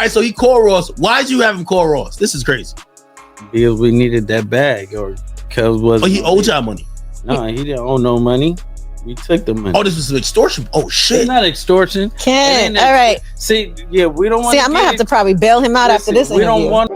right, so he called Ross. Why'd you have him call Ross? This is crazy. Because we needed that bag, or because was. Oh, he owed y'all money. No, he didn't owe no money. We took the money. Oh, this was extortion. Oh shit! It's not extortion. Ken, all right. See, yeah, we don't want. See, I might have to probably bail him out after this interview. We don't want.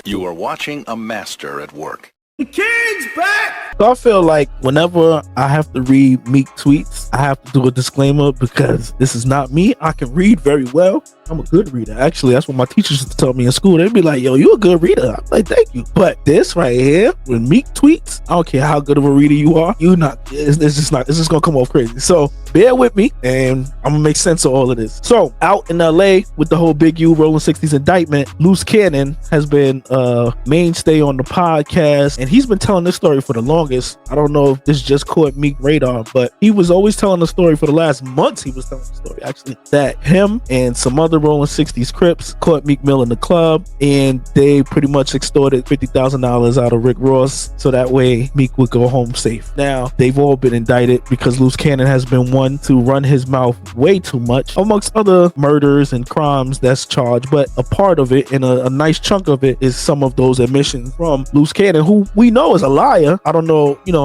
You are watching a master at work. The kid's back. So I feel like whenever I have to read Meek tweets, I have to do a disclaimer because this is not me. I can read very well. I'm a good reader. Actually, that's what my teachers used to tell me in school. They'd be like, yo, you a good reader. I'm like, thank you. But this right here, when Meek tweets, I don't care how good of a reader you are, it's just gonna come off crazy. So bear with me and I'm gonna make sense of all of this. So out in LA with the whole Big U Rolling 60s indictment, Luce Cannon has been a mainstay on the podcast, and he's been telling this story for the longest. I don't know if this just caught Meek radar, but he was always telling the story for the last months. He was telling the story actually that him and some other Rolling 60s Crips caught Meek Mill in the club, and they pretty much extorted $50,000 out of Rick Ross so that way Meek would go home safe. Now they've all been indicted because Luce Cannon has been one to run his mouth way too much amongst other murders and crimes that's charged, but a part of it and a nice chunk of it is some of those admissions from Luce Cannon, who we know is a liar. I don't know,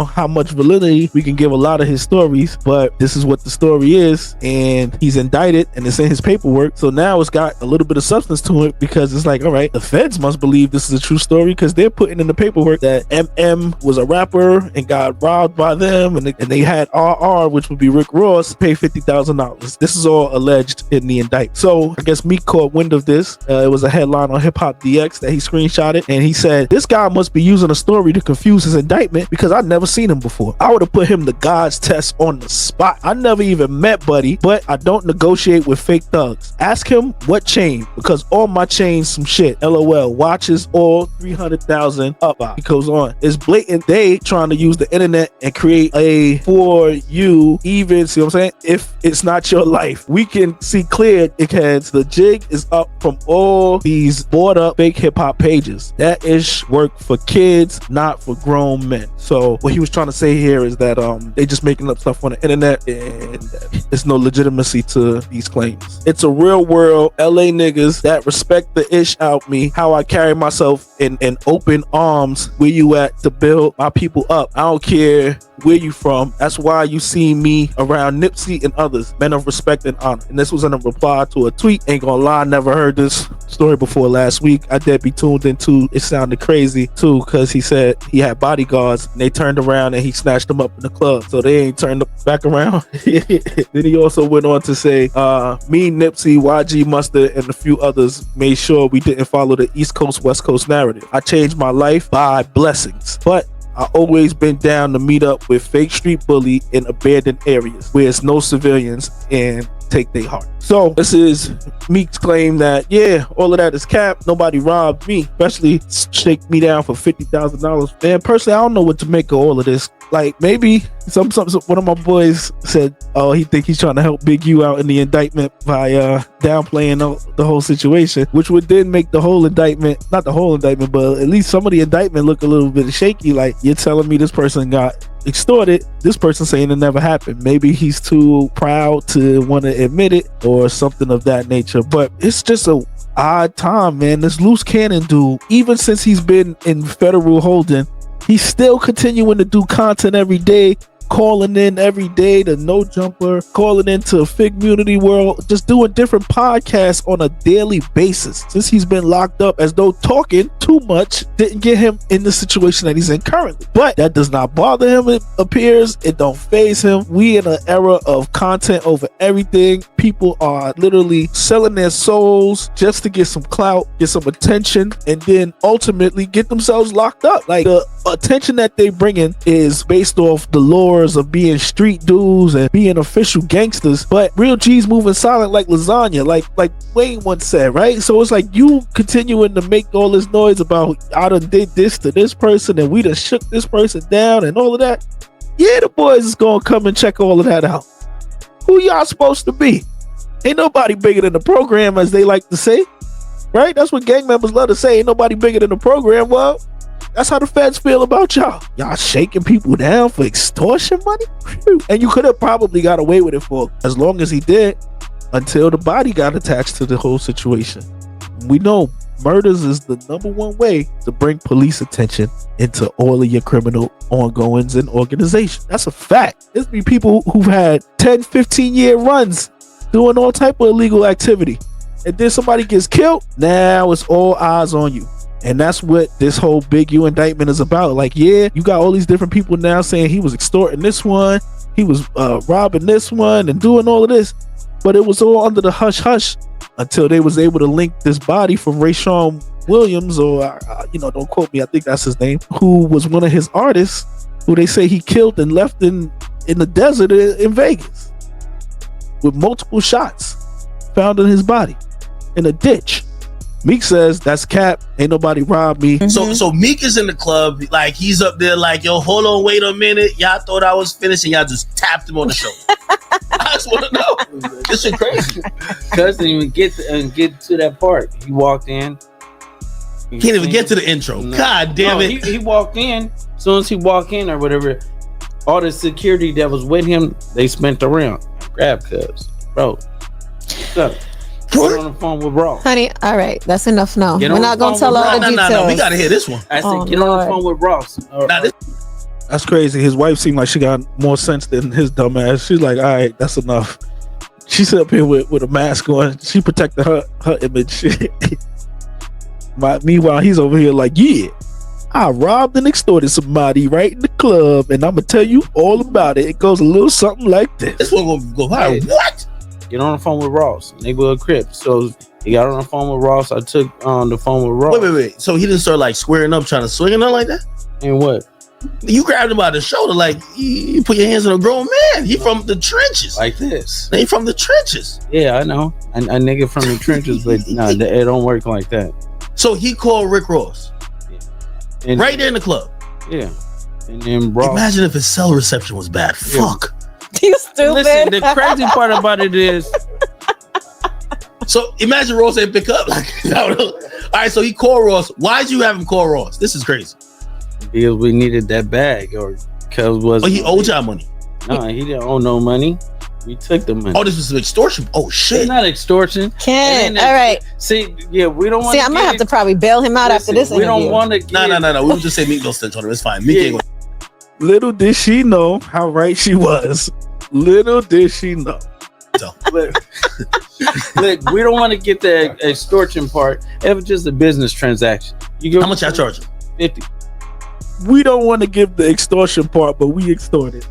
how much validity we can give a lot of his stories, but this is what the story is, and he's indicted and it's in his paperwork. So now it's got a little bit of substance to it because it's like, all right, the feds must believe this is a true story because they're putting in the paperwork that MM was a rapper and got robbed by them, and they had RR, which would be Rick Ross, pay $50,000. This is all alleged in the indictment. So I guess Meek caught wind of this. It was a headline on Hip Hop DX that he screenshotted, and he said, this guy must be using a story to confuse his indictment because I've never seen him before. I would have put him the God's test on the spot. I never even met Buddy, but I don't negotiate with fake thugs. Ask him what chain, because all my chains some shit. LOL. Watches all 300,000 up. He goes on. It's blatant. They trying to use the internet and create a for you even, see what I'm saying? If it's not your life, we can see clear, dickheads. The jig is up from all these bought up fake hip hop pages. That ish work for kids, not for grown men. So what he was trying to say here is that they just making up stuff on the internet and there's no legitimacy to these claims. It's a real world LA niggas that respect the ish out me, how I carry myself in open arms. Where you at to build my people up? I don't care where you from. That's why you see me around Nipsey and others, men of respect and honor. And this was in a reply to a tweet. Ain't gonna lie, never heard this story before last week. I did be tuned into. It sounded crazy too, because he said he had bodyguards and they turned around and he snatched them up in the club, so they ain't turned back around. Then he also went on to say, me, Nipsey, YG Mustard, and a few others made sure we didn't follow the East Coast West Coast narrative. I changed my life by blessings, but I always been down to meet up with fake street bully in abandoned areas where it's no civilians and take their heart. So this is Meek's claim that, yeah, all of that is cap. Nobody robbed me, especially shake me down for $50,000. Man, personally, I don't know what to make of all of this. Like, maybe some one of my boys said, oh, he think he's trying to help Big U out in the indictment by downplaying the whole situation, which would then make the whole indictment, not the whole indictment, but at least some of the indictment look a little bit shaky. Like, you're telling me this person got extorted, this person saying it never happened. Maybe he's too proud to want to admit it or something of that nature. But it's just a odd time, man. This Luce Cannon dude, even since he's been in federal holding, he's still continuing to do content every day, calling in every day to No Jumper, calling into Fig Community World, just doing different podcasts on a daily basis since he's been locked up, as though talking too much didn't get him in the situation that he's in currently. But that does not bother him, it appears. It don't faze him. We in an era of content over everything. People are literally selling their souls just to get some clout, get some attention, and then ultimately get themselves locked up. Like, the attention that they bring in is based off the lures of being street dudes and being official gangsters, but real G's moving silent like lasagna, like Wayne once said, right? So it's like you continuing to make all this noise about I done did this to this person and we done shook this person down and all of that. Yeah, the boys is gonna come and check all of that out. Who y'all supposed to be? Ain't nobody bigger than the program, as they like to say, right? That's what gang members love to say. Ain't nobody bigger than the program. Well, That's how the feds feel about y'all. Y'all shaking people down for extortion money? Phew. And you could have probably got away with it for as long as he did, until the body got attached to the whole situation. We know murders is the #1 way to bring police attention into all of your criminal ongoings and organizations. That's a fact. There's be people who've had 10, 15-year runs doing all type of illegal activity. And then somebody gets killed, now it's all eyes on you. And that's what this whole Big U indictment is about. Like, yeah, you got all these different people now saying he was extorting this one, he was robbing this one and doing all of this. But it was all under the hush-hush until they was able to link this body from Rayshawn Williams, or, don't quote me, I think that's his name, who was one of his artists, who they say he killed and left in the desert in Vegas with multiple shots found in his body in a ditch. Meek says that's cap. Ain't nobody robbed me. So Meek is in the club, like he's up there, like, yo, hold on, wait a minute. Y'all thought I was finished, and y'all just tapped him on the shoulder. I just want to know. This is crazy. Cuz didn't even get to that part. He walked in. Can't even get to the intro. No. God damn it. He walked in. As soon as he walked in or whatever, all the security that was with him, they spent around. Grab Cuz. Bro. What's up? Get on the phone with Ross. Honey, all right, that's enough now. We're not going to tell all the details. No, we got to hear this one. I said, get on the phone with Ross. That's crazy. His wife seemed like she got more sense than his dumb ass. She's like, all right, that's enough. She sit up here with a mask on. She protected her image. Meanwhile, he's over here like, yeah, I robbed and extorted somebody right in the club, and I'm going to tell you all about it. It goes a little something like this. This one going to go viral. What? Get on the phone with Ross. Neighborhood Crip. So he got on the phone with Ross. I took on the phone with Ross. Wait. So he didn't start like squaring up, trying to swing and nothing like that? And what? You grabbed him by the shoulder, like you put your hands on a grown man. He from the trenches. Like this. They from the trenches. Yeah, I know. A nigga from the trenches, but no, it don't work like that. So he called Rick Ross. Yeah. And right there in the club. Yeah. And then Ross. Imagine if his cell reception was bad. Yeah. Fuck. You stupid. Listen, the crazy part about it is. So imagine Ross ain't pick up. Like, all right, so he called Ross. Why'd you have him call Ross? This is crazy. Because we needed that bag, or because was. Oh, he owed y'all money. No, he didn't owe no money. We took the money. Oh, this was extortion. Oh shit. It's not extortion. All right. See, yeah, we don't want. See, I'm gonna have to probably bail him out after this interview. We don't want to. No. We would just say Meek don't snitch on him. It's fine. Meek ain't gonna. Little did she know how right she was. Little did she know. Look, we don't want to get the extortion part. It was just a business transaction. How much I charge him? 50. We don't want to give the extortion part, but we extorted.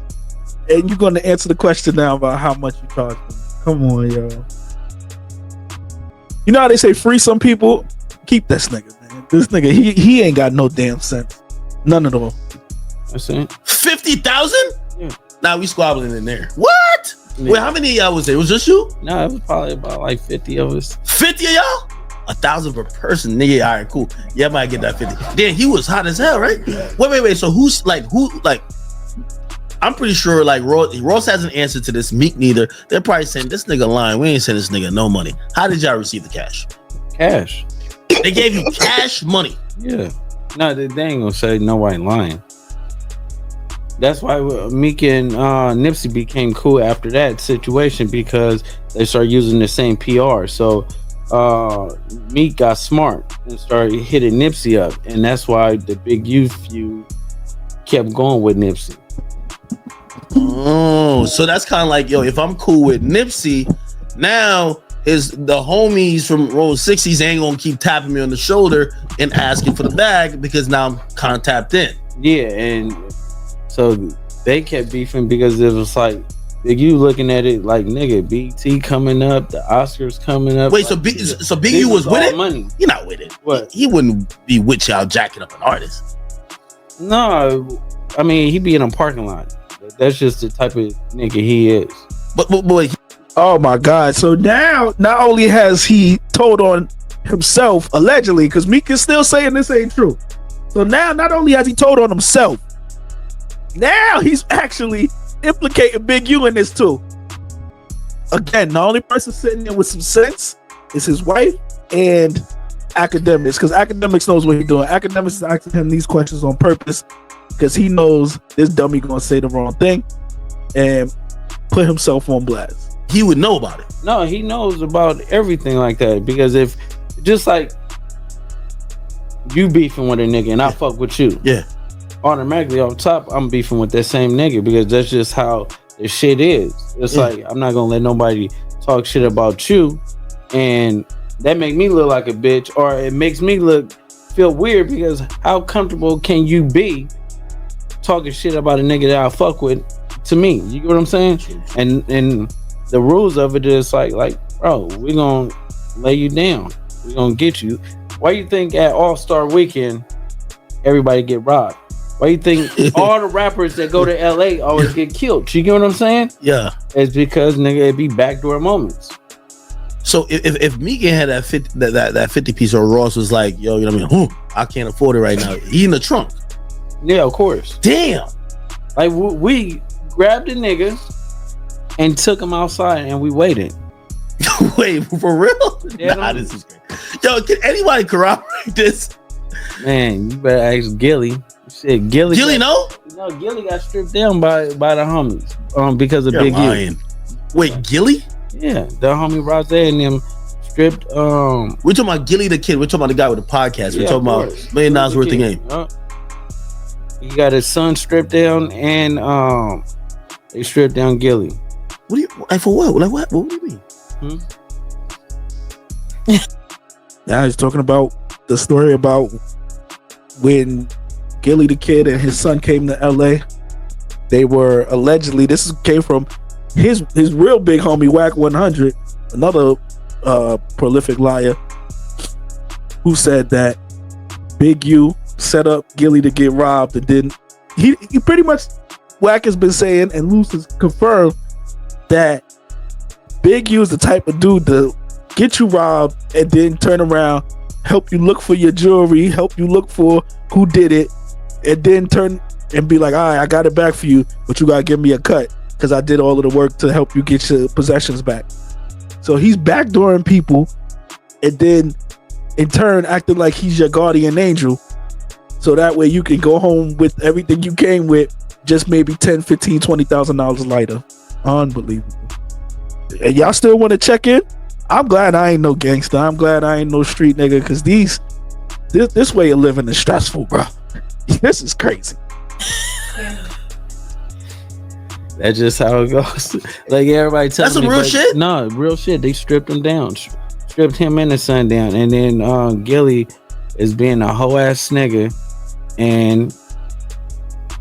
And you're going to answer the question now about how much you charge them. Come on, yo. You know how they say free some people? Keep this nigga, man. This nigga, he ain't got no damn sense. None at all. That's it. 50,000? Yeah. Nah, we squabbling in there. What? Yeah. Wait, how many of y'all was there? It was just you? No, it was probably about like 50 of us. 50 of y'all? 1,000 per person, nigga. All right, cool. Yeah, I might get that 50. Damn, he was hot as hell, right? Wait. So who? I'm pretty sure like Ross hasn't answered to this. Meek neither. They're probably saying this nigga lying. We ain't sending this nigga no money. How did y'all receive the cash? Cash. They gave you cash money. Yeah. No, they ain't gonna say nobody lying. That's why Meek and Nipsey became cool after that situation, because they started using the same PR. So Meek got smart and started hitting Nipsey up, and that's why the Big U feud kept going with Nipsey. Oh, so that's kind of like, yo, if I'm cool with Nipsey, now the homies from Roll 60s ain't gonna keep tapping me on the shoulder and asking for the bag, because now I'm kind of tapped in. Yeah, and so they kept beefing because it was like Big U looking at it like, nigga, BT coming up, the Oscars coming up. Wait, like, so Big U was with it? Money. You're not with it. What? He wouldn't be with y'all jacking up an artist. No, I mean, he be in a parking lot. That's just the type of nigga he is. But oh my God. So now, not only has he told on himself, allegedly, because Meek is still saying this ain't true. So now, not only has he told on himself, now he's actually implicating Big U in this too. Again, the only person sitting there with some sense is his wife, and Academics, because Academics knows what he's doing. Academics is asking him these questions on purpose because he knows this dummy gonna say the wrong thing and put himself on blast. He would know about it. No, he knows about everything like that, because if just like you beefing with a nigga and I fuck with you, yeah, automatically off top I'm beefing with that same nigga, because that's just how the shit is. It's like I'm not gonna let nobody talk shit about you, and that make me look like a bitch, or it makes me feel weird, because how comfortable can you be talking shit about a nigga that I fuck with to me? You get what I'm saying? And the rules of it is like, bro, we gonna lay you down. We gonna get you. Why you think at All-Star Weekend everybody get robbed? Why you think all the rappers that go to LA always get killed? You get what I'm saying? Yeah. It's because nigga, it be backdoor moments. So if Meek had that 50 piece, or Ross was like, yo, you know what I mean? I can't afford it right now. He in the trunk. Yeah, of course. Damn. Like we grabbed a nigga and took him outside and we waited. Wait, for real? Nah, this is great. Yo, can anybody corroborate this? Man, you better ask Gilly. Shit, Gilly no? No, Gilly got stripped down by the homies because of Big U. Wait, Gilly? Yeah, the homie Rose and them stripped. We're talking about Gilly the Kid. We're talking about the guy with the podcast. We're talking about $1 million worth of game. He got his son stripped down, and they stripped down Gilly. What do you? For what? Like what? What do you mean? Yeah, he's talking about the story about when Gilly the Kid and his son came to LA. They were allegedly, this came from his real big homie Wack 100, another prolific liar, who said that Big U set up Gilly to get robbed, and then he pretty much, Wack has been saying, and Luce has confirmed, that Big U is the type of dude to get you robbed and then turn around, help you look for your jewelry, help you look for who did it, and then turn and be like, all right, I got it back for you, but you gotta give me a cut because I did all of the work to help you get your possessions back. So he's backdooring people and then in turn acting like he's your guardian angel, so that way you can go home with everything you came with, just maybe $10,000, $15,000, $20,000 lighter. Unbelievable. And y'all still want to check in? I'm glad I ain't no gangster. I'm glad I ain't no street nigga, because this way of living is stressful, bro. This is crazy. That's just how it goes. Like everybody tells me, that's some real shit. No, real shit. They stripped him down, stripped him and his son down, and then Gilly is being a hoe ass nigga and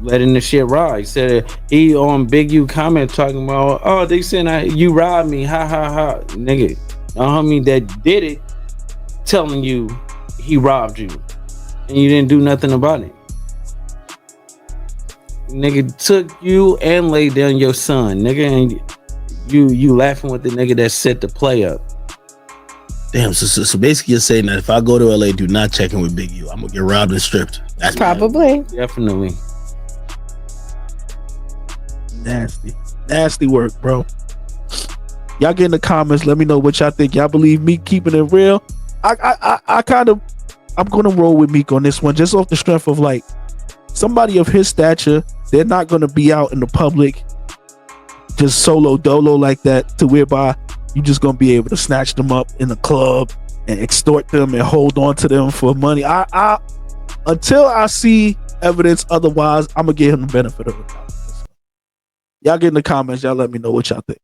letting the shit ride. He said he on Big U comment talking about, oh, they said you robbed me, ha ha ha, nigga. The homie that did it telling you he robbed you, and you didn't do nothing about it. Nigga took you and laid down your son, nigga, and you laughing with the nigga that set the play up. Damn, so basically you're saying that if I go to LA, do not check in with Big U. I'm gonna get robbed and stripped. That's probably. Definitely. Nasty work, bro. Y'all get in the comments, let me know what y'all think. Y'all believe Meek keeping it real? I'm gonna roll with Meek on this one, just off the strength of like somebody of his stature. They're not gonna be out in the public just solo dolo like that, to whereby you just gonna be able to snatch them up in the club and extort them and hold on to them for money. I until I see evidence otherwise, I'm gonna give him the benefit of the doubt. Y'all get in the comments, y'all let me know what y'all think.